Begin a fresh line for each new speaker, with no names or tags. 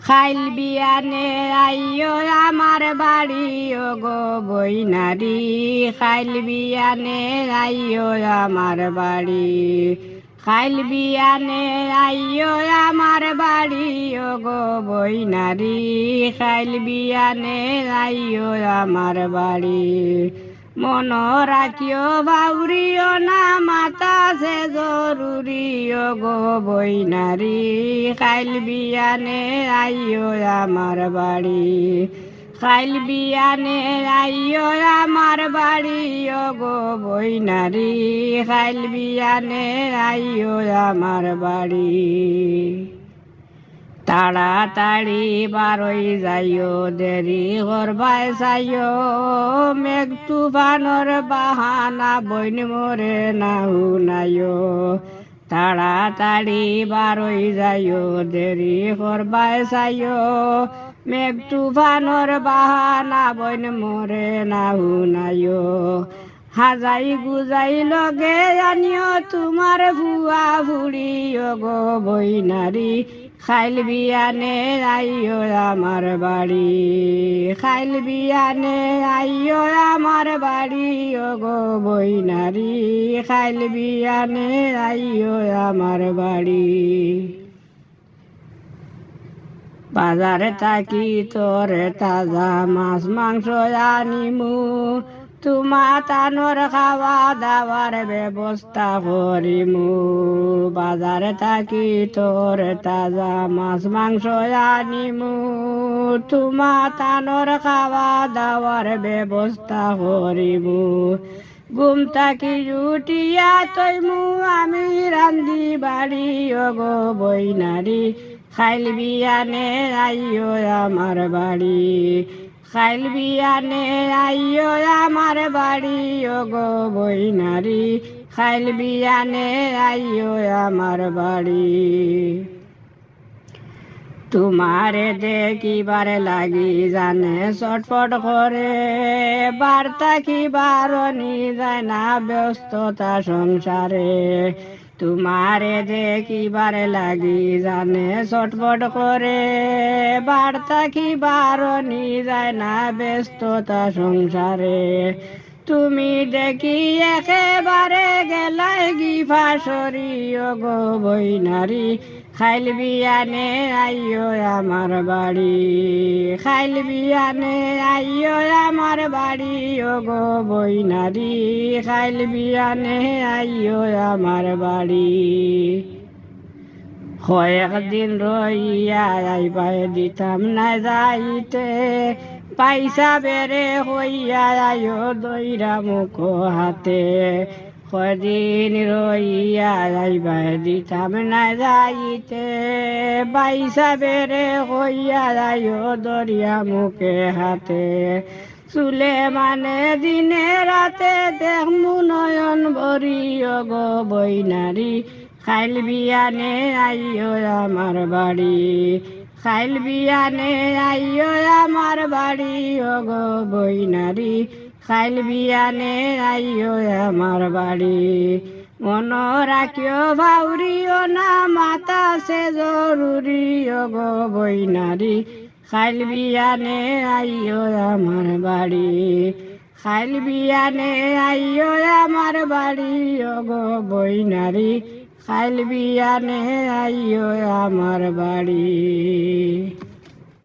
খাইল বিয়ানে আইও আমার বাড়ি ও গো বইনারি খাইল বিয়ানে আইও আমার বাড়ি খাইল বিয়ানে আইও আমার বাড়ি ও গো বইনারি খাইল বিয়ানে আইও আমার বাড়ি মন রাখিও বাউরিও না মাতা সে জরুরি ও গো বইনারি খাইল বিয়ানে আইও আমার বাড়ি খাইল বিয়ানে আইও আমার বাড়ি ও গো বইনারি খাইল বিয়ানে আইও আমার বাড়ি তাড়াতাড়ি বারই যাইও দেরি করবাই চাইও মেঘ তুফানোর বাহানা বইন মোরে না শুনাইও তাড়াতাড়ি বারই যাইও দেরি করবাই চাইও মেঘ তুফানোর বাহানা বইন মোরে না শুনাইও হাজাই গুজাই লগে জানিও তোমার ভুয়া ফুড়িও গো বইনারি খাইল বিয়ানে আইও আমার বাড়ি খাইল বিয়ানে আইও আমার বাড়ি ও গো বইনারি খাইল বিয়ানে আইও আমার বাড়ি বাজারে থাকি তোরে তাজা মাছ মাংস আনিমু তোমা তানোর খাওয়া দাওয়ার ব্যবস্থা করিমু বাজারে থাকি তোর তাজা মাছ মাংস আনিমু তোমা তানোর খাওয়া দাওয়ার ব্যবস্থা করিমু ঘুম থাকি উঠিয়া তৈমু আমি রান্ধি বাড়ি ও গো বইনারি খাইল বিয়ানে আইও আমার বাড়ি খাইল বিয়ানে আইও আমার বাড়ি ও গো বইনারি খাইল বিয়ানে আইও আমার বাড়ি তোমারে দেখিবারে লাগি জানে চটপট করে বার্তা কি বারণি যায় না ব্যস্ততা সংসারে তোমারে দেখিবারে লাগি জানে চটপট করে বার্তা কি বারণি যায় না ব্যস্ততা সংসারে তুমি দেখি একেবারে গেলাই গি ফাঁসরি ও গো বইনারি খাইল বিয়ানে আইও আমার বাড়ি খাইল বিয়ানে আইও আমার বাড়ি ও গো বইনারি খাইল বিয়ানে আইও আমার বাড়ি কয়েকদিন রইয়া আইবাই দিতাম না যাইতে পয়সা বেড়ে হইয়া আয়ো দইরা মুখ হাতে কদিন রইয়া আইবাই দিতাম না যাইতে পয়সা বেড়ে হইয়া আয়ো দরিয়া মুখে হাতে চুলে মানে দিনে রাতে দেখমু নয়ন ভরি ও গো বইনারি খাইল বিয়ানে আইও আমার বাড়ি খাইল বিয়ানে আইও আমার বাড়ি ও গো বইনারি খাইল বিয়ানে আইও আমার বাড়ি মন রাখিও ভাউরিও না মাতা সে জরুরি ও গো বইনারি খাইল বিয়ানে আইও আমার বাড়ি খাইল বিয়ানে আইও আমার বাড়ি ও গো বইনারি খাইল বিয়ানে আইও আমার বাড়ি।